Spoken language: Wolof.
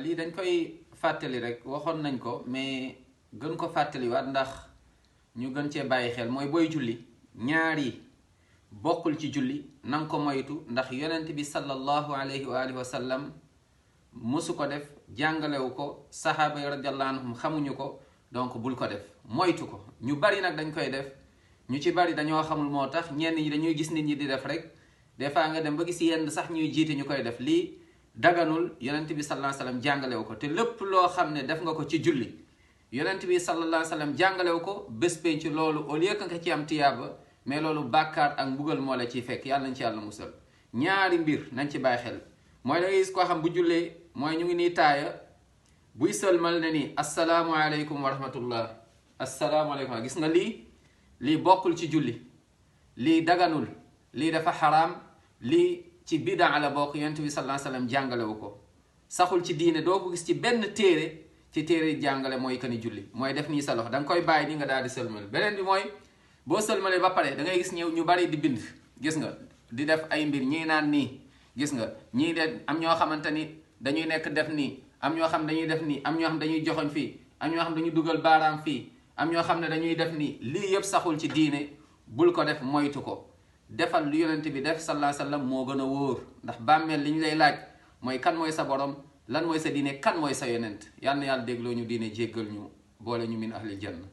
lii dañ koy fàttali rek waxoon nañ ko mais gën ko fàttaliwaat ndax ñu gën cee bàyyi xel mooy booy julli ñaar yi bokkul ci julli nanga ko moytu ndax yonent bi sallallahu alayhi wa alihi wa sallam mosu ko def jàngalewu ko saxaaba yi radiyallahu anhum xamuñu ko donc bul ko def moytu ko. ñu bari nag dañ koy def ñu ci bari dañoo xamul moo tax ñenn ñi dañuy gis nit ñi di def rek des fois nga dem ba gis yenn sax ñuy jiite ñu koy def lii daganul yonent bi sallallahu alayhi wa sallam jàngalewu ko te lépp loo xam ne def nga ko ci julli yonent bi sallallahu alayhi wa sallam jàngalewu ko bés penc loolu au lieu que nga ci am tiyaaba mais loolu bàkkaar ak mbugal moo la ciy fekk yàlla nañ ci yàlla musal. ñaari mbir nañ ci bàyyi xel mooy da ngay gis koo xam bu jullee mooy ñu ngi nii taaya buy sëlmal ne nii asalaamualeykum wa rahmatullah asalaamualeykum gis nga lii bokkul ci julli lii daganul lii dafa xaraam lii ci bidaa la bokk yonent bi sallallahu alayhi wa sallam jàngalewu ko saxul ci diine doo ko gis ci benn téere ci téere jàngale mooy que ni julli mooy def nii sa loxo da nga koy bàyyi ni nga daal di sëlmal. beneen bi mooy boo sëlmalee ba pare da ngay gis ñu bari di bind gis nga di def ay mbir ñii naan nii gis nga ñii de am ñoo xamante ni dañuy nekk def nii am ñoo xam dañuy def nii am ñoo xam dañuy joxoñ fii am ñoo xam dañuy dugal baaraam fii am ñoo xam ne dañuy def nii lii yëpp saxul ci diine bul ko def moytu ko. defal lu yonent bi def sallallahu alayhi wa sallam moo gën a wóor ndax bàmmeel li ñu lay laaj mooy kan mooy sa borom lan mooy sa diine kan mooy sa yonent yal na yàlla dégloo ñu diine jéggal ñu boole ñu min ahlil janna